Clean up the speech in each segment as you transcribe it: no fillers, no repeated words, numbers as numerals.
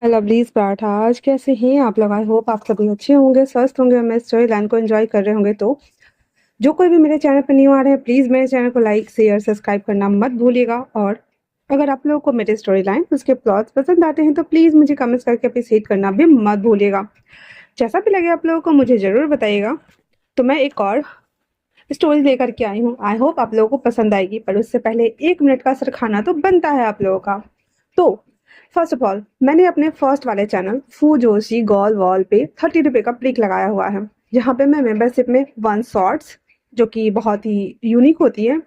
Lovelies paratha. आज कैसे हैं आप लोग? आई होप आप सभी अच्छे होंगे, स्वस्थ होंगे और मैं स्टोरी लाइन को एंजॉय कर रहे होंगे। तो जो कोई भी मेरे चैनल पर न्यू आ रहे हैं, प्लीज़ मेरे चैनल को लाइक शेयर सब्सक्राइब करना मत भूलिएगा। और अगर आप लोगों को मेरे स्टोरी लाइन उसके प्लॉट्स पसंद आते हैं तो प्लीज़ मुझे कमेंट्स करके अप्रिशिएट करना भी मत भूलिएगा। जैसा भी लगे आप लोगों को मुझे ज़रूर बताइएगा। तो मैं एक और स्टोरी लेकर के आई हूँ, आई होप आप लोगों को पसंद आएगी। पर उससे पहले 1 मिनट का सर खाना तो बनता है आप लोगों का। तो फर्स्ट ऑफ ऑल मैंने अपने फर्स्ट वाले चैनल फू जोशी गॉल वॉल पे 30 रुपये का प्लिक लगाया हुआ है, जहाँ पे मैं मेंबरशिप में 1 शॉर्ट्स जो कि बहुत ही यूनिक होती है।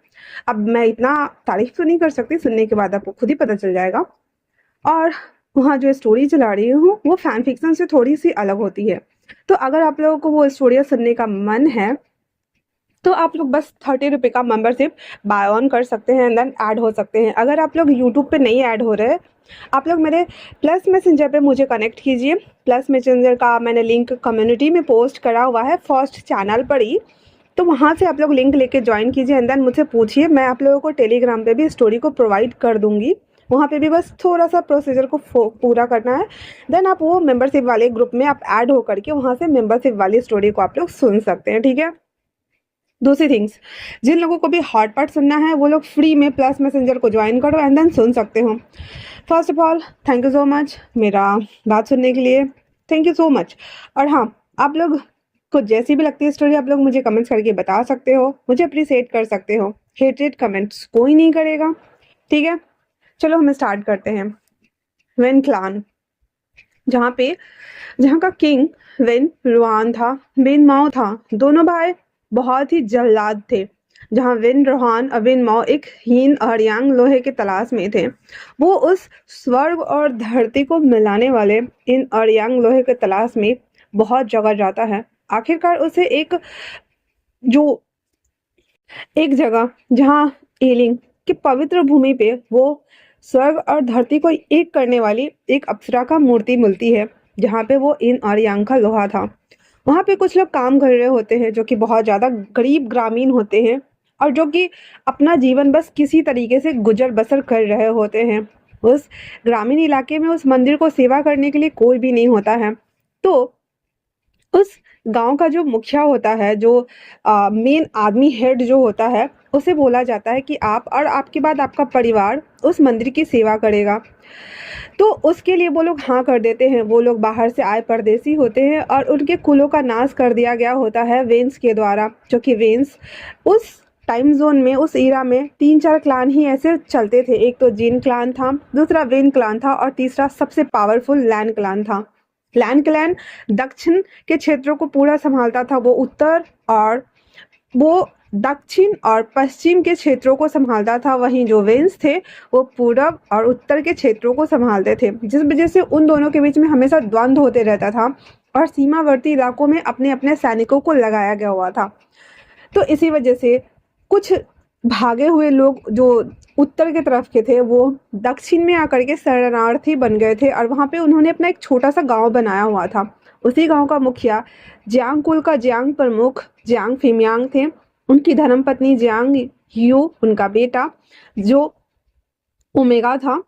अब मैं इतना तारीफ तो नहीं कर सकती, सुनने के बाद आपको खुद ही पता चल जाएगा। और वहाँ जो स्टोरी चला रही हूँ वो फैन फिक्शन से थोड़ी सी अलग होती है। तो अगर आप लोगों को वो स्टोरियाँ सुनने का मन है तो आप लोग बस 30 रुपये का मेंबरशिप बाय ऑन कर सकते हैं एंड देन ऐड हो सकते हैं। अगर आप लोग यूट्यूब पे नहीं ऐड हो रहे, आप लोग मेरे प्लस मैसेंजर पे मुझे कनेक्ट कीजिए। प्लस मैसेंजर का मैंने लिंक कम्युनिटी में पोस्ट करा हुआ है फर्स्ट चैनल पर ही। तो वहाँ से आप लोग लिंक लेके ज्वाइन कीजिए एंड देन मुझसे पूछिए, मैं आप लोगों को टेलीग्राम पे भी स्टोरी को प्रोवाइड कर दूँगी। वहाँ पे भी बस थोड़ा सा प्रोसीजर को पूरा करना है, देन आप वो मेंबरशिप वाले ग्रुप में आप ऐड हो करके वहाँ से मेंबरशिप वाली स्टोरी को आप लोग सुन सकते हैं, ठीक है। दूसरी थिंग्स, जिन लोगों को भी हॉट पार्ट सुनना है वो लोग फ्री में प्लस मैसेंजर को ज्वाइन करो एंड देन सुन सकते हो। First of all thank you so much मेरा बात सुनने के लिए, थैंक यू सो मच। और हाँ, आप लोग को जैसी भी लगती है स्टोरी आप लोग मुझे कमेंट्स करके बता सकते हो, मुझे अप्रिसिएट कर सकते हो। हेटेड कमेंट्स कोई नहीं करेगा, ठीक है। चलो हम स्टार्ट करते हैं। वेन क्लान, जहाँ का किंग वेन रुआन था, वेन माओ था। दोनों भाई बहुत ही जल्लाद थे। जहाँ वेन रोहान और वेन माओ एक हीन अड़ियांग लोहे के तलाश में थे। वो उस स्वर्ग और धरती को मिलाने वाले इन अड़ियांग लोहे के तलाश में बहुत जगह जाता है। आखिरकार उसे जो एक जगह जहाँ एलिंग की पवित्र भूमि पे वो स्वर्ग और धरती को एक करने वाली एक अप्सरा का मूर्ति मिलती है, जहाँ पे वो इन और यांग का लोहा था। वहाँ पे कुछ लोग काम कर रहे होते हैं जो कि बहुत ज़्यादा गरीब ग्रामीण होते हैं और जो कि अपना जीवन बस किसी तरीके से गुजर बसर कर रहे होते हैं। उस ग्रामीण इलाके में उस मंदिर को सेवा करने के लिए कोई भी नहीं होता है। तो उस गांव का जो मुखिया होता है, जो मेन आदमी हेड जो होता है, उसे बोला जाता है कि आप और आपके बाद आपका परिवार उस मंदिर की सेवा करेगा। तो उसके लिए वो लोग हाँ कर देते हैं। वो लोग बाहर से आए परदेसी होते हैं और उनके कुलों का नाश कर दिया गया होता है वेंस के द्वारा, जो कि वेंस उस टाइम जोन में उस ईरा में 3-4 क्लान ही ऐसे चलते थे। एक तो जीन क्लान था, दूसरा वेन क्लान था और तीसरा सबसे पावरफुल लैन क्लान था। लैन क्लैन दक्षिण के क्षेत्रों को पूरा संभालता था, वो दक्षिण और पश्चिम के क्षेत्रों को संभालता था। वहीं जो वेंस थे वो पूरब और उत्तर के क्षेत्रों को संभालते थे, जिस वजह से उन दोनों के बीच में हमेशा द्वंद्व होते रहता था और सीमावर्ती इलाकों में अपने अपने सैनिकों को लगाया गया हुआ था। तो इसी वजह से कुछ भागे हुए लोग जो उत्तर की तरफ के थे वो दक्षिण में आकर के शरणार्थी बन गए थे और वहाँ पे उन्होंने अपना एक छोटा सा गांव बनाया हुआ था। उसी गांव का मुखिया जियांग कुल का जियांग प्रमुख जियांग फिमियांग थे। उनकी धर्मपत्नी जियांग यू, उनका बेटा जो ओमेगा था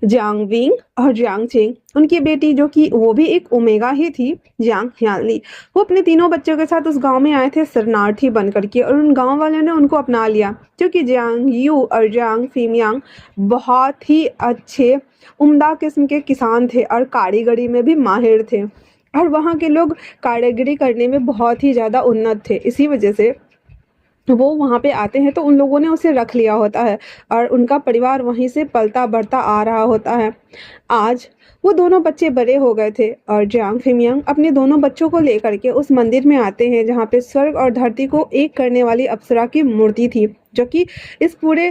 जियांग विंग, और जियांग चेंग उनकी बेटी जो कि वो भी एक ओमेगा ही थी, जियांग ह्यानली। वो अपने तीनों बच्चों के साथ उस गांव में आए थे शरणार्थी बन करके और उन गांव वालों ने उनको अपना लिया, क्योंकि जियांग यू और जियांग फिमियांग बहुत ही अच्छे उम्दा किस्म के किसान थे और कारीगरी में भी माहिर थे और वहाँ के लोग कारीगरी करने में बहुत ही ज़्यादा उन्नत थे। इसी वजह से वो वहाँ पे आते हैं तो उन लोगों ने उसे रख लिया होता है और उनका परिवार वहीं से पलता बढ़ता आ रहा होता है। आज वो दोनों बच्चे बड़े हो गए थे और जियांग फिमियांग अपने दोनों बच्चों को लेकर के उस मंदिर में आते हैं जहाँ पे स्वर्ग और धरती को एक करने वाली अप्सरा की मूर्ति थी, जो कि इस पूरे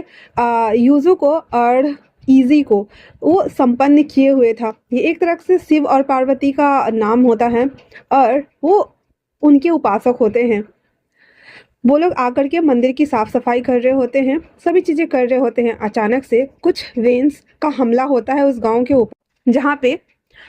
यूजू को और ईजी को वो संपन्न किए हुए था। ये एक तरह से शिव और पार्वती का नाम होता है और वो उनके उपासक होते हैं। वो लोग आकर के मंदिर की साफ सफाई कर रहे होते हैं, सभी चीजें कर रहे होते हैं। अचानक से कुछ वेंस का हमला होता है उस गांव के ऊपर, जहाँ पे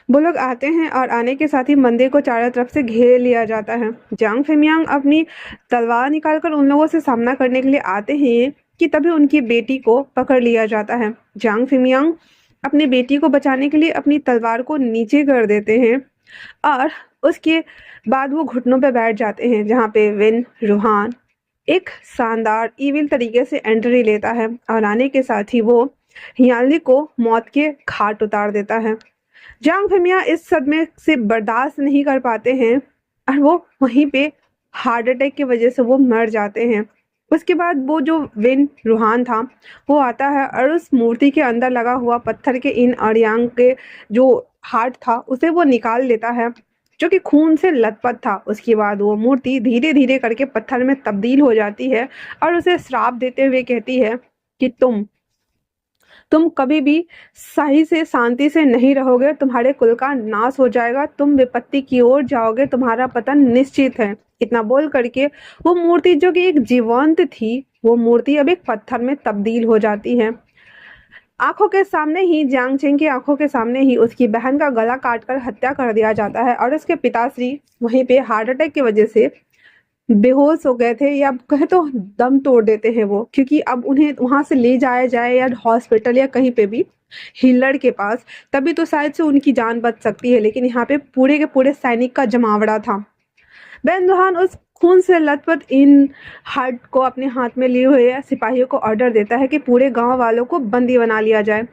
वो लोग आते हैं और आने के साथ ही मंदिर को चारों तरफ से घेर लिया जाता है। जांग फेमियांग अपनी तलवार निकालकर उन लोगों से सामना करने के लिए आते हैं कि तभी उनकी बेटी को पकड़ लिया जाता है। जांग फेमियांग अपनी बेटी को बचाने के लिए अपनी तलवार को नीचे कर देते हैं और उसके बाद वो घुटनों पे बैठ जाते हैं, जहाँ पे विन रूहान एक शानदार इविल तरीके से एंट्री लेता है और आने के साथ ही वो हियाली को मौत के घाट उतार देता है। जांग फेमिया इस सदमे से बर्दाश्त नहीं कर पाते हैं और वो वहीं पे हार्ट अटैक की वजह से वो मर जाते हैं। उसके बाद वो जो विन रूहान था वो आता है और उस मूर्ति के अंदर लगा हुआ पत्थर के इन और यांग के जो हार्ट था उसे वो निकाल लेता है, जो कि खून से लथपथ था। उसके बाद वो मूर्ति धीरे धीरे करके पत्थर में तब्दील हो जाती है और उसे श्राप देते हुए कहती है कि तुम कभी भी सही से शांति से नहीं रहोगे, तुम्हारे कुल का नाश हो जाएगा, तुम विपत्ति की ओर जाओगे, तुम्हारा पतन निश्चित है। इतना बोल करके वो मूर्ति जो कि एक जीवंत थी, वो मूर्ति अब एक पत्थर में तब्दील हो जाती है। आंखों के सामने ही जियांग चेंग की आंखों के सामने ही उसकी बहन का गला काटकर हत्या कर दिया जाता है और उसके पिताश्री वहीं पे हार्ट अटैक की वजह से बेहोश हो गए थे, या कहे तो दम तोड़ देते हैं वो, क्योंकि अब उन्हें वहां से ले जाया जाए या हॉस्पिटल या कहीं पे भी हिलर के पास, तभी तो शायद से उनकी जान बच सकती है। लेकिन यहाँ पे पूरे के पूरे सैनिक का जमावड़ा था। बेनदुहान उस खून से लथपथ इन हार्ट को अपने हाथ में लिए हुए सिपाहियों को ऑर्डर देता है कि पूरे गांव वालों को बंदी बना लिया जाए,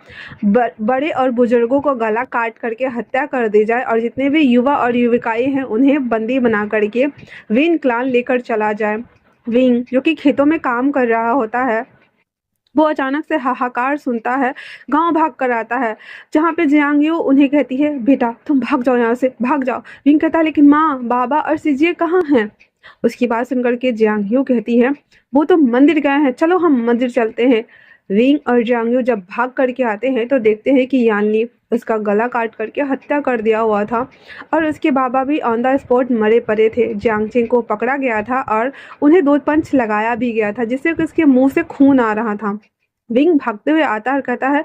बड़े और बुजुर्गों को गला काट करके हत्या कर दी जाए और जितने भी युवा और युविकाएं हैं उन्हें बंदी बना करके विन क्लान लेकर चला जाए। विंग जो कि खेतों में काम कर रहा होता है, वो अचानक से हाहाकार सुनता है, गांव भाग कर आता है, जहाँ पे जियांग उन्हें कहती है बेटा तुम भाग जाओ यहाँ से, भाग जाओ। विंग कहता है लेकिन माँ बाबा और सिजिए कहाँ हैं? उसकी बात सुनकर के जियांग कहती है वो तो मंदिर गए हैं, चलो हम मंदिर चलते हैं। विंग और जियांग जब भाग करके आते हैं तो देखते हैं कि यानली उसका गला काट करके हत्या कर दिया हुआ था और उसके बाबा भी ऑन द स्पॉट मरे पड़े थे। जियांग चेंग को पकड़ा गया था और उन्हें 2 पंच लगाया भी गया था, जिससे कि उसके मुंह से खून आ रहा था। विंग भागते हुए आता है और कहता है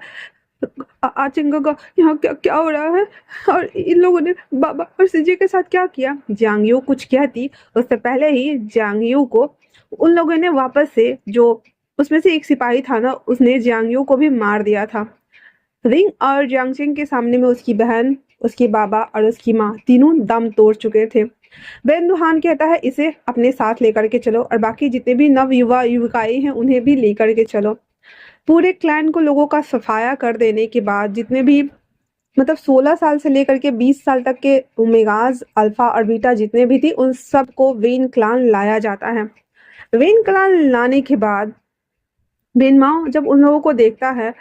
आचिंगा का यहाँ क्या क्या हो रहा है और इन लोगों ने बाबा और सिजी के साथ क्या किया? जियांग कुछ कहती उससे पहले ही जियांग को उन लोगों ने वापस से, जो उसमें से एक सिपाही था ना, उसने जियांग को भी मार दिया था। रिंग और जियांगचेंग के सामने में उसकी बहन, उसके बाबा और उसकी माँ तीनों दम तोड़ चुके थे। बेनदुहान कहता है इसे अपने साथ लेकर के चलो और बाकी जितने भी नव युवा युवकाएं हैं उन्हें भी लेकर के चलो। पूरे क्लैन को लोगों का सफाया कर देने के बाद जितने भी मतलब 16 साल से लेकर के 20 साल तक के ओमेगाज अल्फा और बीटा जितने भी थी उन सबको वेन क्लान लाया जाता है। वेन क्लान लाने के बाद बेन माओ जब उन लोगों को देखता है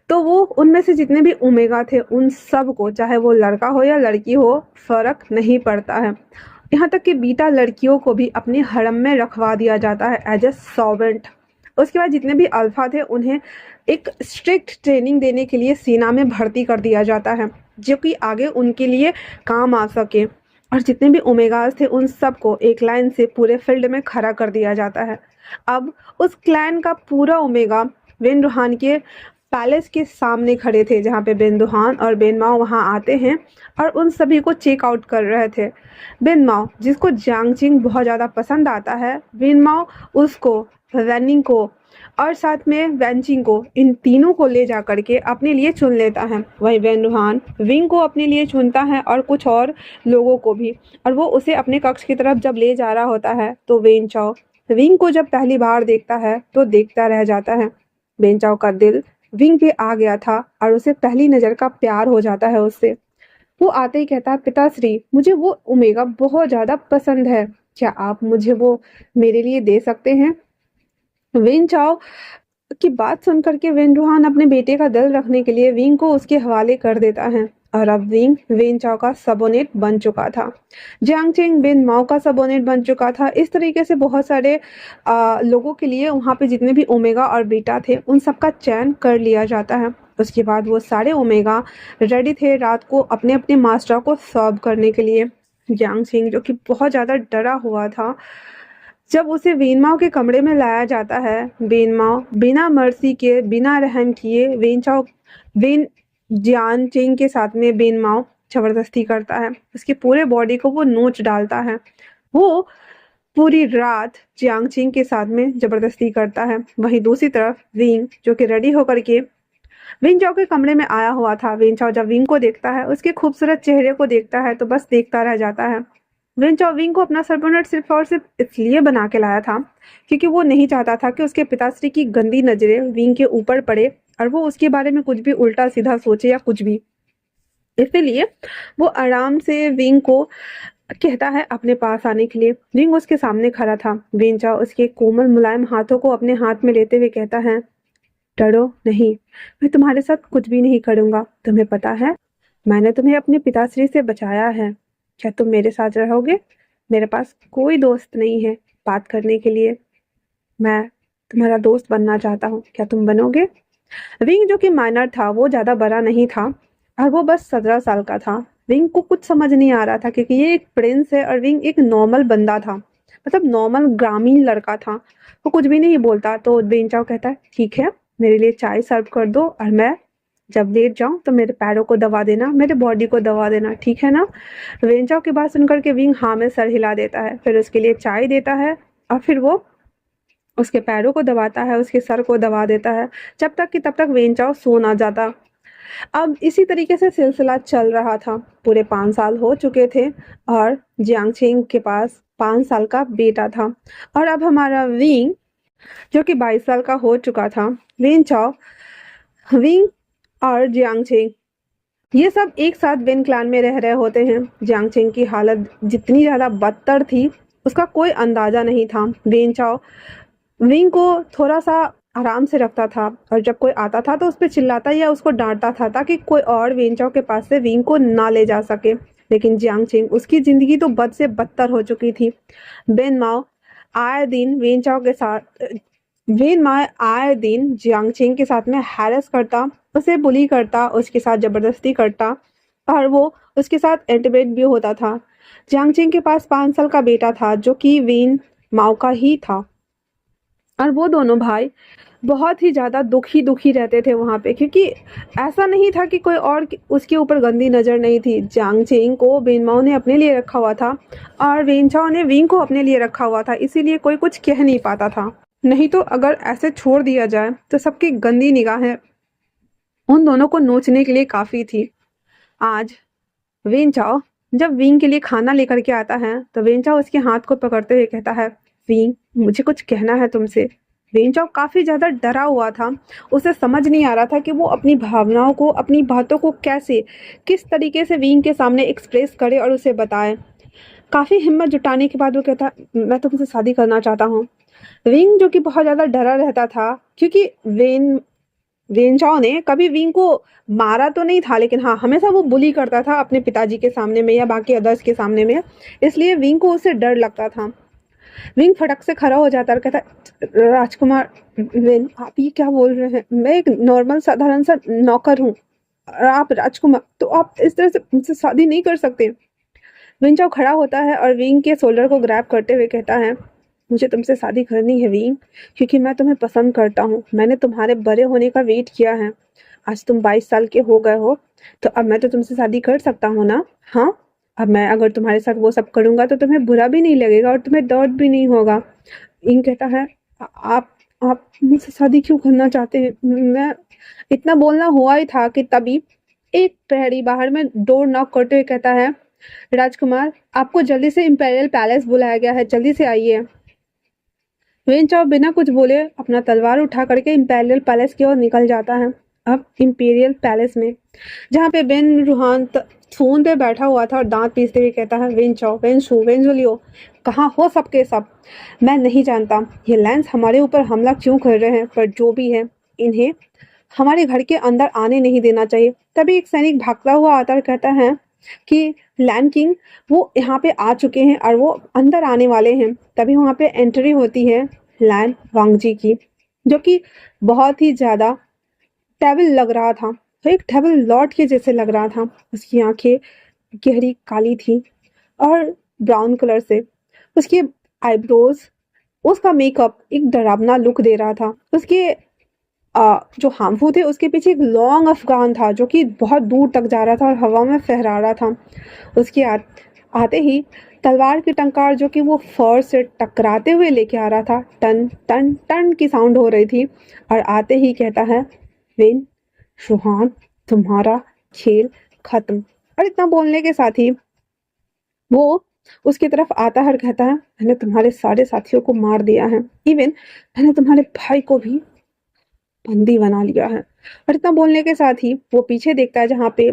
तो वो उनमें से जितने भी ओमेगा थे उन सब को, चाहे वो लड़का हो या लड़की हो, फर्क नहीं पड़ता है। यहाँ तक कि बीटा लड़कियों को भी अपने हरम में रखवा दिया जाता है एज ए सर्वेंट। उसके बाद जितने भी अल्फा थे उन्हें एक स्ट्रिक्ट ट्रेनिंग देने के लिए सेना में भर्ती कर दिया जाता है, जो कि आगे उनके लिए काम आ सके। और जितने भी ओमेगास थे उन सबको एक लाइन से पूरे फील्ड में खड़ा कर दिया जाता है। अब उस क्लैन का पूरा ओमेगा वेन रूहान के पैलेस के सामने खड़े थे, जहाँ पे बेन दुहान और बेन माओ वहाँ आते हैं और उन सभी को चेक आउट कर रहे थे। बेन माओ जिसको जियांग चिंग बहुत ज़्यादा पसंद आता है, बेन माओ उसको, वैनिंग को और साथ में वैनचिंग को, इन तीनों को ले जा करके अपने लिए चुन लेता है। वहीं वेन रूहान विंग को अपने लिए चुनता है और कुछ और लोगों को भी, और वो उसे अपने कक्ष की तरफ जब ले जा रहा होता है तो वेन चाओ विंग को जब पहली बार देखता है तो देखता रह जाता है। वेन चाओ का दिल विंग पे आ गया था और उसे पहली नज़र का प्यार हो जाता है उससे। वो आते ही कहता है पिताश्री मुझे वो ओमेगा बहुत ज़्यादा पसंद है, क्या आप मुझे वो मेरे लिए दे सकते हैं? वेन चाओ की बात सुन करके वेन रूहान अपने बेटे का दिल रखने के लिए विंग को उसके हवाले कर देता है और अब विंग वेन चाओ का सबोनेट बन चुका था। जियांग चेंग बेन माओ का सबोनेट बन चुका था। इस तरीके से बहुत सारे लोगों के लिए वहाँ पे जितने भी ओमेगा और बीटा थे उन सबका चयन कर लिया जाता है। उसके बाद वो सारे ओमेगा रेडी थे रात को अपने अपने मास्टर को सर्व करने के लिए। जियांग चेंग जो कि बहुत ज़्यादा डरा हुआ था, जब उसे वेन माओ के कमरे में लाया जाता है, वेन माओ बिना मर्सी के, बिना रहम किए वेन जियान चिंग के साथ में बेन माओ जबरदस्ती करता है। उसकी पूरे बॉडी को वो नोच डालता है। वो पूरी रात जियांग चिंग के साथ में जबरदस्ती करता है। वहीं दूसरी तरफ विंग जो कि रेडी होकर के विन चाओ के कमरे में आया हुआ था। विन चाओ जब विंग को देखता है, उसके खूबसूरत चेहरे को देखता है तो बस देखता रह जाता है। विन चाओ विंग को अपना सर्वोनेट सिर्फ और सिर्फ इसलिए बना के लाया था क्योंकि वो नहीं चाहता था कि उसके पिताश्री की गंदी नजरें विंग के ऊपर पड़े और वो उसके बारे में कुछ भी उल्टा सीधा सोचे या कुछ भी। इसीलिए वो आराम से विंग को कहता है अपने पास आने के लिए। विंग उसके सामने खड़ा था। विन चाओ उसके कोमल मुलायम हाथों को अपने हाथ में लेते हुए कहता है, डरो नहीं, मैं तुम्हारे साथ कुछ भी नहीं करूंगा। तुम्हें पता है, मैंने तुम्हें अपने पिताश्री से बचाया है। क्या तुम मेरे साथ रहोगे? मेरे पास कोई दोस्त नहीं है बात करने के लिए। मैं तुम्हारा दोस्त बनना चाहता हूँ, क्या तुम बनोगे? विंग जो कि माइनर था, वो ज़्यादा बड़ा नहीं था और वो बस 17 साल का था। विंग को कुछ समझ नहीं आ रहा था क्योंकि ये एक प्रिंस है और विंग एक नॉर्मल बंदा था, मतलब नॉर्मल ग्रामीण लड़का था। वो कुछ भी नहीं बोलता तो बेंचाओ कहता है, ठीक है, मेरे लिए चाय सर्व कर दो और मैं जब लेट जाऊं तो मेरे पैरों को दबा देना, मेरे बॉडी को दबा देना, ठीक है ना? बेंचाओ की बात सुनकर के विंग हाँ में सर हिला देता है, फिर उसके लिए चाय देता है और फिर वो उसके पैरों को दबाता है, उसके सर को दबा देता है, जब तक कि तब तक वेंचाओ सो ना जाता। अब इसी तरीके से सिलसिला चल रहा था। पूरे 5 साल हो चुके थे और जियांगछेंग के पास 5 साल का बेटा था और अब हमारा विंग जो कि 22 साल का हो चुका था। वेंचाओ, विंग और जियांगछेंग ये सब एक साथ विन क्लान में रह रहे होते हैं। जियांगछेंग की हालत जितनी ज़्यादा बदतर थी उसका कोई अंदाजा नहीं था। वेंचाओ विंग को थोड़ा सा आराम से रखता था और जब कोई आता था तो उस पर चिल्लाता या उसको डांटता था ताकि कोई और वेंचाओ के पास से विंग को ना ले जा सके। लेकिन जियांगछेंग, उसकी जिंदगी तो बद से बदतर हो चुकी थी। बेन माओ आए दिन वेंचाओ के साथ वेन माओ आए दिन जियांगछेंग के साथ में हैरेस करता, उसे बुली करता, उसके साथ जबरदस्ती करता और वो उसके साथ इंटिमेट भी होता था। जियांगछेंग के पास 5 साल का बेटा था जो कि वेन माओ का ही था और वो दोनों भाई बहुत ही ज़्यादा दुखी दुखी रहते थे वहाँ पे, क्योंकि ऐसा नहीं था कि कोई और उसके ऊपर गंदी नज़र नहीं थी। जियांगछेंग को बेनमाओ ने अपने लिए रखा हुआ था और वेनचाओ ने विंग को अपने लिए रखा हुआ था, इसीलिए कोई कुछ कह नहीं पाता था। नहीं तो अगर ऐसे छोड़ दिया जाए तो सबकी गंदी निगाहें उन दोनों को नोचने के लिए काफ़ी थी। आज वेनचाओ जब विंग के लिए खाना लेकर के आता है तो वेनचाओ उसके हाथ को पकड़ते हुए कहता है, विंग, मुझे कुछ कहना है तुमसे। वेनचाओ काफ़ी ज़्यादा डरा हुआ था। उसे समझ नहीं आ रहा था कि वो अपनी भावनाओं को, अपनी बातों को कैसे, किस तरीके से विंग के सामने एक्सप्रेस करे और उसे बताए। काफ़ी हिम्मत जुटाने के बाद वो कहता, मैं तुमसे शादी करना चाहता हूँ। विंग जो कि बहुत ज़्यादा डरा रहता था क्योंकि वेनचाओ ने कभी विंग को मारा तो नहीं था, लेकिन हाँ, हमेशा वो बुली करता था अपने पिताजी के सामने में या बाकी अदर्स के सामने में, इसलिए विंग को उससे डर लगता था। विंग फटक से खड़ा हो जाता और कहता, राजकुमार विन, आप ये क्या बोल रहे हैं? मैं एक नॉर्मल साधारण सा नौकर हूँ और आप राजकुमार, तो आप इस तरह से मुझसे शादी नहीं कर सकते। विंचाओ खड़ा होता है और विंग के शोल्डर को ग्रैब करते हुए कहता है, मुझे तुमसे शादी करनी है विंग, क्योंकि मैं तुम्हें पसंद करता हूँ। मैंने तुम्हारे बड़े होने का वेट किया है। आज तुम 22 साल के हो गए हो तो अब मैं तो तुमसे शादी कर सकता हूँ ना? हाँ, अब मैं अगर तुम्हारे साथ वो सब करूँगा तो तुम्हें बुरा भी नहीं लगेगा और तुम्हें दर्द भी नहीं होगा। विंग कहता है, आप मुझसे शादी क्यों करना चाहते हैं? मैं इतना बोलना हुआ ही था कि तभी एक प्रहरी बाहर में डोर नॉक करते हुए कहता है, राजकुमार, आपको जल्दी से इंपेरियल पैलेस बुलाया गया है, जल्दी से आइए। वेंचाओ बिना कुछ बोले अपना तलवार उठा करके इंपेरियल पैलेस की ओर निकल जाता है। अब इंपेरियल पैलेस में जहाँ पे बेन रूहान फोन पे बैठा हुआ था और दांत पीसते हुए कहता है, वेंचाओ, वेंशु, वेंजुलियो, कहाँ हो सबके सब? मैं नहीं जानता ये लैंस हमारे ऊपर हमला क्यों कर रहे हैं, पर जो भी है, इन्हें हमारे घर के अंदर आने नहीं देना चाहिए। तभी एक सैनिक भागता हुआ आता और कहता है कि लैंड किंग वो यहाँ पे आ चुके हैं और वो अंदर आने वाले हैं। तभी वहाँ पे एंट्री होती है लैन वांगजी की, जो कि बहुत ही ज़्यादा डेविल लग रहा था, तो एक डेविल लॉर्ड के जैसे लग रहा था। उसकी आंखें गहरी काली थी और ब्राउन कलर से, उसके आईब्रोज, उसका मेकअप एक डरावना लुक दे रहा था। उसके जो हार्मफुल थे उसके पीछे एक लॉन्ग अफगान था जो कि बहुत दूर तक जा रहा था और हवा में फहरा रहा था। उसके आते ही तलवार की टंकार जो कि वो फर से टकराते हुए लेके आ रहा था, टन टन टन की साउंड हो रही थी और आते ही कहता है, वेन, सुहान, तुम्हारा खेल खत्म। और इतना बोलने के साथ ही वो उसकी तरफ आता है और कहता है, मैंने तुम्हारे सारे साथियों को मार दिया है, इवन मैंने तुम्हारे भाई को भी बंदी बना लिया है। और इतना बोलने के साथ ही वो पीछे देखता है जहाँ पे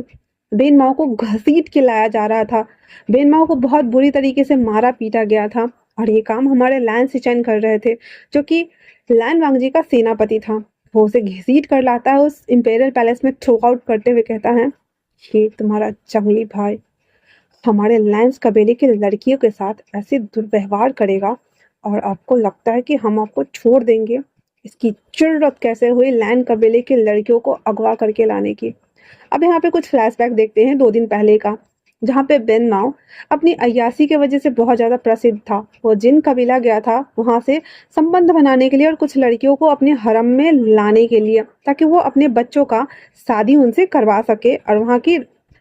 बेन माओ को घसीट के लाया जा रहा था। बेन माओ को बहुत बुरी तरीके से मारा पीटा गया था और ये काम हमारे लैन सिचेन कर रहे थे, जो कि लैन वांगजी का सेनापति था। वो उसे घसीट कर लाता है उस इंपेरियल पैलेस में, थ्रो आउट करते हुए कहता है, ये तुम्हारा जंगली भाई हमारे लैंस कबीले की लड़कियों के साथ ऐसे दुर्व्यवहार करेगा और आपको लगता है कि हम आपको छोड़ देंगे? इसकी जरूरत कैसे हुई लैन कबीले की लड़कियों को अगवा करके लाने की? अब यहाँ पे कुछ फ्लैशबैक देखते हैं 2 दिन पहले का, जहाँ पे बेन माओ अपनी अय्यासी की वजह से बहुत ज्यादा प्रसिद्ध था। वो जिन कबीला गया था वहां से संबंध बनाने के लिए और कुछ लड़कियों को अपने हरम में लाने के लिए, ताकि वो अपने बच्चों का शादी उनसे करवा सके, और वहाँ की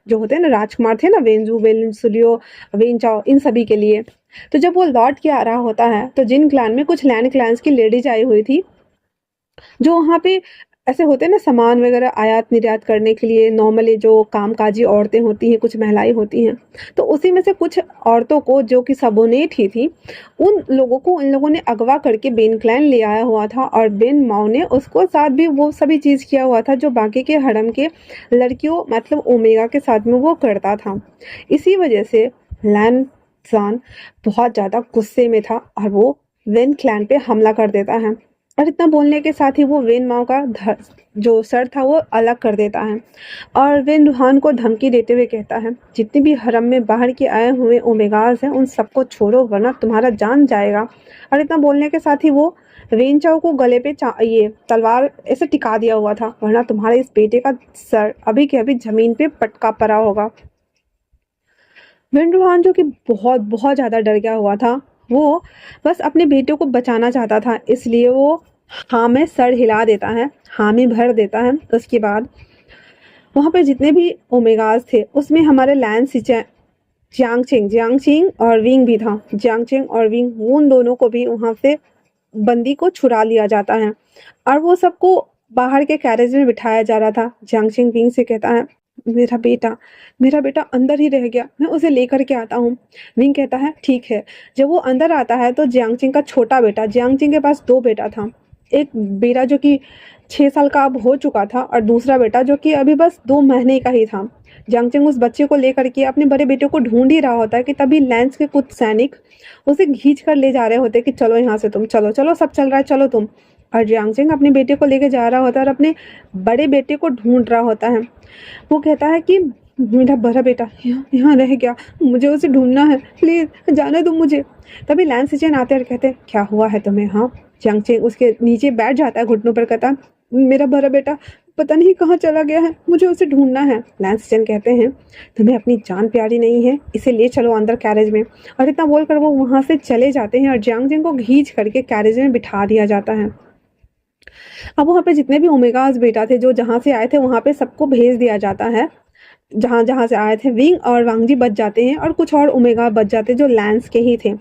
जो होते हैं ना राजकुमार थे ना, वेंजू वेंसुलियो वेंचाओ, इन सभी के लिए। तो जब वो लौट के आ रहा होता है तो जिन क्लान में कुछ लैंड क्लान्स की लेडीज आई हुई थी, जो वहाँ पे ऐसे होते हैं ना सामान वगैरह आयात निर्यात करने के लिए, नॉर्मली जो कामकाजी औरतें होती हैं, कुछ महिलाएं होती हैं, तो उसी में से कुछ औरतों को जो कि सबोनेट ही थी, उन लोगों को इन लोगों ने अगवा करके बेन क्लैन ले आया हुआ था और बेन माओ ने उसको साथ भी वो सभी चीज़ किया हुआ था जो बाकी के हरम के लड़कियों मतलब ओमेगा के साथ में वो करता था। इसी वजह से लैन सान बहुत ज़्यादा गुस्से में था और वो वेन क्लैन पे हमला कर देता है। और इतना बोलने के साथ ही वो वेन माओ का जो सर था वो अलग कर देता है और वेन रूहान को धमकी देते हुए कहता है, जितने भी हरम में बाहर के आए हुए ओमेगाज हैं उन सबको छोड़ो वरना तुम्हारा जान जाएगा। और इतना बोलने के साथ ही वो वेन चाओ को गले पे ये तलवार ऐसे टिका दिया हुआ था, वरना तुम्हारे इस बेटे का सर अभी के अभी जमीन पे पटका पड़ा होगा। वेन रूहान जो कि बहुत बहुत ज़्यादा डर गया हुआ था, वो बस अपने बेटे को बचाना चाहता था, इसलिए वो हाँ में सर हिला देता है, हाँ में भर देता है। उसके बाद वहाँ पे जितने भी ओमेगास थे उसमें हमारे लैन जियांगचिंग और विंग भी था। जियांगचिंग और विंग उन दोनों को भी वहाँ से बंदी को छुड़ा लिया जाता है और वो सबको बाहर के कैरेज में बिठाया जा रहा था। जियांगचिंग विंग से कहता है, मेरा बेटा मेरा बेटा अंदर ही रह गया, मैं उसे लेकर के आता हूँ। विंग कहता है ठीक है। जब वो अंदर आता है तो जियांगचिंग का छोटा बेटा, जियांगचिंग के पास 2 बेटा था, एक बेटा जो कि 6 साल का अब हो चुका था और दूसरा बेटा जो कि अभी बस 2 महीने का ही था। जियांगचिंग उस बच्चे को लेकर के अपने बड़े बेटे को ढूंढ ही रहा होता है कि तभी लैंस के कुछ सैनिक उसे खींच कर ले जा रहे होते कि चलो यहाँ से, तुम चलो चलो सब चल रहा है चलो तुम। और जियांगचिंग अपने बेटे को लेके जा रहा होता है और अपने बड़े बेटे को ढूंढ रहा होता है। वो कहता है कि मेरा बड़ा बेटा यहाँ यहाँ रह गया, मुझे उसे ढूंढना है, प्लीज जाने दो मुझे। तभी लैंस सिचेन आते हैं और कहते हैं, क्या हुआ है तुम्हें? हाँ। जियांगचिंग उसके नीचे बैठ जाता है घुटनों पर, कहता है, मेरा बड़ा बेटा पता नहीं कहाँ चला गया है, मुझे उसे ढूंढना है। लैंस सिचेन कहते हैं, तुम्हें अपनी जान प्यारी नहीं है, इसे ले चलो अंदर कैरेज में। और इतना बोलकर वो वहां से चले जाते हैं और जियांगचिंग को खींच करके कैरेज में बिठा दिया जाता है। अब वहाँ पे जितने भी ओमेगास बेटा थे जो जहाँ से आए थे वहाँ पे सबको भेज दिया जाता है। जहाँ जहाँ से आए थे विंग और वांगजी बच जाते हैं और कुछ और ओमेगा बच जाते हैं जो लैंस के ही थे।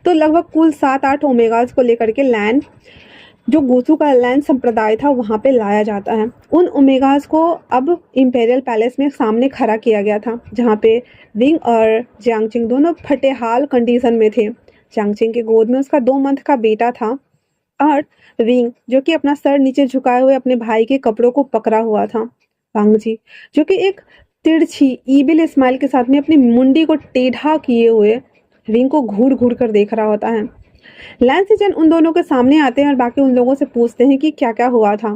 तो लगभग कुल 7-8 ओमेगास को लेकर के लैन जो गोसू का लैन संप्रदाय था वहाँ पे लाया जाता है। उन ओमेगास को अब इंपेरियल पैलेस में सामने खड़ा किया गया था, जहाँ पे विंग और जियांगचिंग दोनों फटेहाल कंडीशन में थे। जियांगचिंग के गोद में उसका 2 मंथ का बेटा था और विंग जो कि अपना सर नीचे झुकाए हुए अपने भाई के कपड़ों को पकड़ा हुआ था। वांगजी जो कि एक तिरछी ईविल स्माइल के साथ में अपनी मुंडी को टेढ़ा किए हुए विंग को घूर घूर कर देख रहा होता है। लैंस सिचेन उन दोनों के सामने आते हैं और बाकी उन लोगों से पूछते हैं कि क्या क्या हुआ था।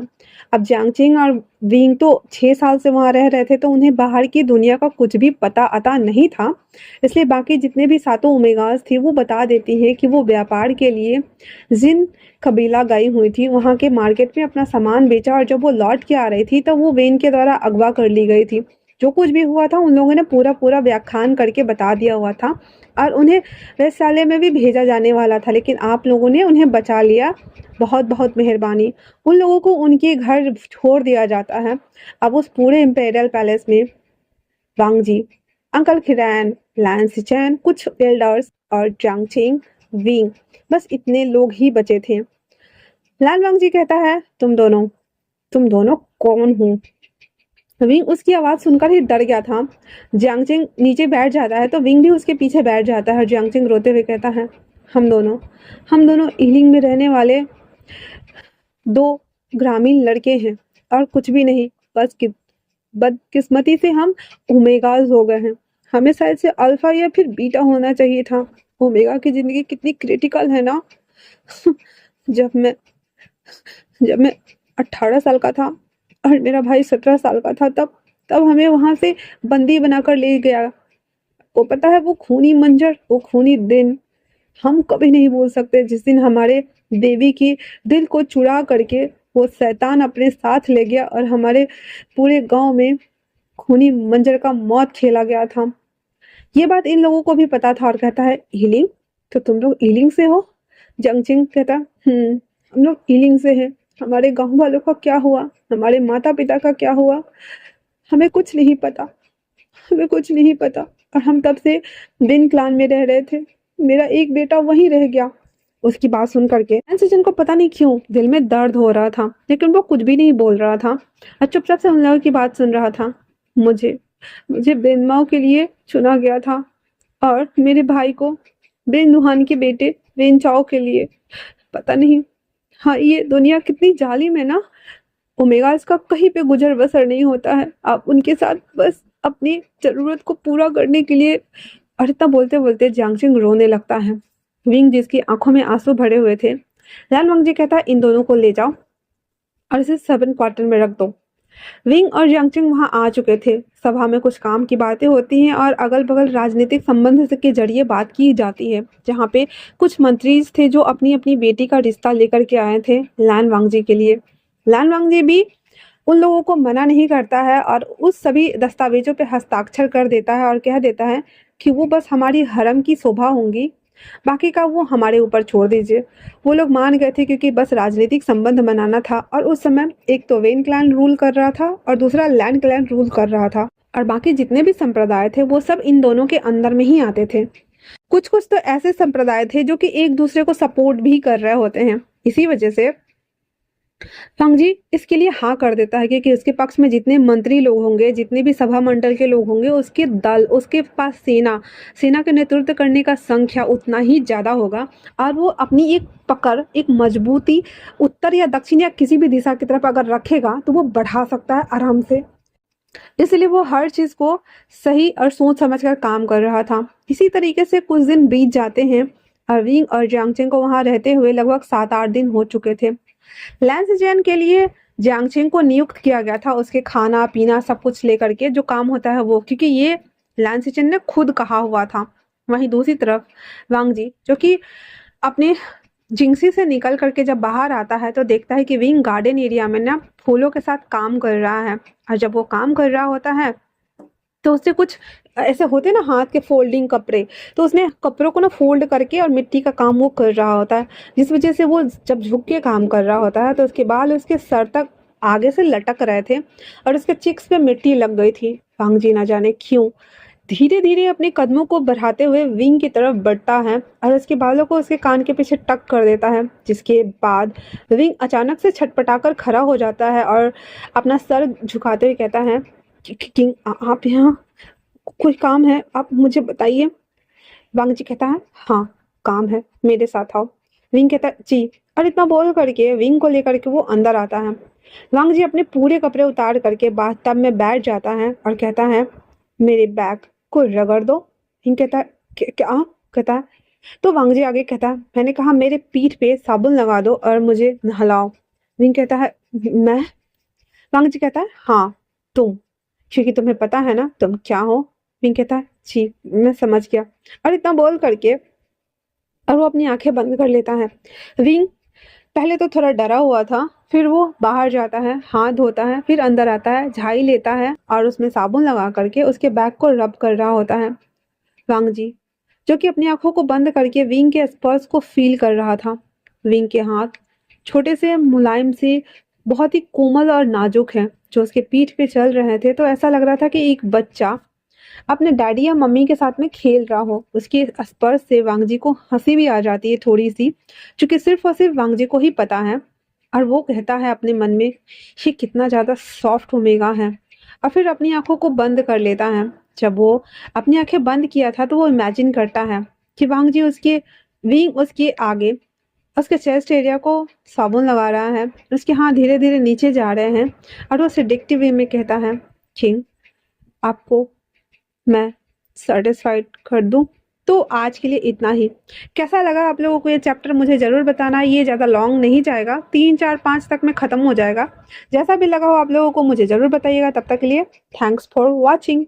अब जियांगचिंग और विंग तो 6 साल से वहां रह रहे थे, तो उन्हें बाहर की दुनिया का कुछ भी पता अता नहीं था, इसलिए बाकी जितने भी 7 ओमेगास थी वो बता देती है कि वो व्यापार के लिए जिन कबीला गई हुई थी, वहां के मार्केट में अपना सामान बेचा और जब वो लौट के आ रही थी तो वो वेन के द्वारा अगवा कर ली गई थी। जो कुछ भी हुआ था उन लोगों ने पूरा पूरा व्याख्यान करके बता दिया हुआ था और उन्हें वेश्यालय में भी भेजा जाने वाला था, लेकिन आप लोगों ने उन्हें बचा लिया, बहुत बहुत मेहरबानी। उन लोगों को उनके घर छोड़ दिया जाता है। अब उस पूरे इंपेरियल पैलेस में वांगजी, अंकल खिरैन, लैन सिचैन, कुछ एल्डर्स और जांगचिंग, विंग, बस इतने लोग ही बचे थे। लैन वांगजी कहता है, तुम दोनों कौन हो? विंग उसकी आवाज़ सुनकर ही डर गया था। जियांगचिंग नीचे बैठ जाता है तो विंग भी उसके पीछे बैठ जाता है और जियांगचिंग रोते हुए कहता है, हम दोनों ईलिंग में रहने वाले 2 ग्रामीण लड़के हैं और कुछ भी नहीं। बस बदकिस्मती से हम ओमेगास हो गए हैं। हमें शायद से अल्फा या फिर बीटा होना चाहिए था। ओमेगा की ज़िंदगी कितनी क्रिटिकल है ना। जब मैं जब मैं 18 साल का था और मेरा भाई 17 साल का था, तब तब हमें वहाँ से बंदी बनाकर ले गया। वो पता है, वो खूनी मंजर, वो खूनी दिन हम कभी नहीं भूल सकते, जिस दिन हमारे देवी की दिल को चुरा करके वो शैतान अपने साथ ले गया और हमारे पूरे गांव में खूनी मंजर का मौत खेला गया था। ये बात इन लोगों को भी पता था और कहता है, ईलिंग? तो तुम लोग ईलिंग से हो? जंगचिंग कहता, हम लोग ईलिंग से हैं। हमारे गांव वालों का क्या हुआ, हमारे माता पिता का क्या हुआ, हमें कुछ नहीं पता, हमें कुछ नहीं पता। और हम तब से बिन क्लान में रह रहे थे। मेरा एक बेटा वहीं रह गया। उसकी बात सुन करके सचिन को पता नहीं क्यों दिल में दर्द हो रहा था, लेकिन वो कुछ भी नहीं बोल रहा था और चुपचाप से उन लोगों की बात सुन रहा था। मुझे मुझे बेनमाओ के लिए चुना गया था और मेरे भाई को बेन दुहान के बेटे वेन चाओ के लिए। पता नहीं, हाँ, ये दुनिया कितनी जालिम है ना। ओमेगा इसका कहीं पे गुजर बसर नहीं होता है। आप उनके साथ बस अपनी जरूरत को पूरा करने के लिए। और इतना बोलते बोलते जियांगचिंग रोने लगता है। विंग, जिसकी आंखों में आंसू भरे हुए थे, लाल वांगजी कहता है, इन दोनों को ले जाओ और इसे 7 क्वार्टर में रख दो। विंग और जियांगचिंग वहां आ चुके थे। सभा में कुछ काम की बातें होती हैं और अगल बगल राजनीतिक संबंध के जरिए बात की जाती है, जहाँ पे कुछ मंत्री थे जो अपनी अपनी बेटी का रिश्ता लेकर के आए थे लान वांगजी के लिए। लान वांगजी भी उन लोगों को मना नहीं करता है और उस सभी दस्तावेजों पे हस्ताक्षर कर देता है और कह देता है कि वो बस हमारी हरम की शोभा होंगी, बाकी का वो हमारे ऊपर छोड़ दीजिए। वो लोग मान गए थे क्योंकि बस राजनीतिक संबंध बनाना था और उस समय एक तो वेन क्लैन रूल कर रहा था और दूसरा लैंड क्लैन रूल कर रहा था और बाकी जितने भी संप्रदाय थे वो सब इन दोनों के अंदर में ही आते थे। कुछ कुछ तो ऐसे संप्रदाय थे जो कि एक दूसरे को सपोर्ट भी कर रहे होते हैं। इसी वजह से फंगजी इसके लिए हाँ कर देता है कि उसके पक्ष में जितने मंत्री लोग होंगे, जितने भी सभा मंडल के लोग होंगे, उसके दल, उसके पास सेना के नेतृत्व करने का संख्या उतना ही ज़्यादा होगा और वो अपनी एक पकड़, एक मजबूती उत्तर या दक्षिण या किसी भी दिशा की तरफ अगर रखेगा तो वो बढ़ा सकता है आराम से। इसलिए वो हर चीज़ को सही और सोच समझ कर काम कर रहा था। इसी तरीके से कुछ दिन बीत जाते हैं। अरविंग और जियांगचेंग को वहां रहते हुए लगभग 7-8 दिन हो चुके थे। लैंसजैन के लिए जियांगचेंग को नियुक्त किया गया था, उसके खाना पीना सब कुछ लेकर के जो काम होता है वो, क्योंकि ये लैंसजैन ने खुद कहा हुआ था। वहीं दूसरी तरफ वांग जी, जो कि अपने जिंगसी से निकल करके जब बाहर आता है तो देखता है कि विंग गार्डन एरिया में ना फूलों के साथ काम कर रहा है और जब वो काम कर रहा होता है तो उससे कुछ ऐसे होते ना हाथ के फोल्डिंग कपड़े, तो उसने कपड़ों को ना फोल्ड करके और मिट्टी का काम वो कर रहा होता है, जिस वजह से वो जब झुक के काम कर रहा होता है तो उसके बाल उसके सर तक आगे से लटक रहे थे और उसके चिक्स पे मिट्टी लग गई थी। वांग जी ना जाने क्यों धीरे धीरे अपने कदमों को बढ़ाते हुए विंग की तरफ बढ़ता है और उसके बालों को उसके कान के पीछे टक कर देता है, जिसके बाद विंग अचानक से छटपटाकर खड़ा हो जाता है और अपना सर झुकाते हुए कहता है, किंग आप यहाँ, कोई काम है, आप मुझे बताइए। वांग जी कहता है, हाँ काम है, मेरे साथ आओ। विंग कहता है, जी। और इतना बोल करके विंग को लेकर के वो अंदर आता है। वांग जी अपने पूरे कपड़े उतार करके बाथटब में बैठ जाता है और कहता है, मेरे बैग को रगड़ दो। विंग कहता है, क्या? कहता है, तो वांग जी आगे कहता है, मैंने कहा मेरे पीठ पे साबुन लगा दो और मुझे नहलाओ। विंग कहता है, मैं? वांग जी कहता है, हाँ तुम, क्योंकि तुम्हें पता है ना तुम क्या हो। विंग कहता है, जी मैं समझ गया। और इतना बोल करके और वो अपनी आंखें बंद कर लेता है। विंग पहले तो थोड़ा डरा हुआ था, फिर वो बाहर जाता है, हाथ धोता है, फिर अंदर आता है, झाई लेता है और उसमें साबुन लगा करके उसके बैग को रब कर रहा होता है। वांग जी, जो कि अपनी आंखों को बंद करके विंग के स्पर्श को फील कर रहा था। विंग के हाथ छोटे से, मुलायम से, बहुत ही कोमल और नाजुक हैं, जो उसके पीठ पे चल रहे थे तो ऐसा लग रहा था कि एक बच्चा अपने डैडी या मम्मी के साथ में खेल रहा हो। उसके स्पर्श से वांगजी को हंसी भी आ जाती है थोड़ी सी, क्योंकि सिर्फ और सिर्फ वांगजी को ही पता है। और वो कहता है अपने मन में, ये कितना ज्यादा सॉफ्ट ओमेगा है, और फिर अपनी आंखों को बंद कर लेता है। जब वो अपनी आंखें बंद किया था तो वो इमेजिन करता है कि वांग जी उसके विंग उसके आगे उसके चेस्ट एरिया को साबुन लगा रहा है, उसके हाथ धीरे धीरे नीचे जा रहे हैं और वो सिडिक्टिव वे में कहता है, किंग आपको मैं सेटिस्फाइड कर दूं। तो आज के लिए इतना ही। कैसा लगा आप लोगों को ये चैप्टर मुझे ज़रूर बताना। ये ज़्यादा लॉन्ग नहीं जाएगा, 3 4 5 तक में ख़त्म हो जाएगा। जैसा भी लगा हो आप लोगों को मुझे ज़रूर बताइएगा। तब तक के लिए थैंक्स फॉर वॉचिंग।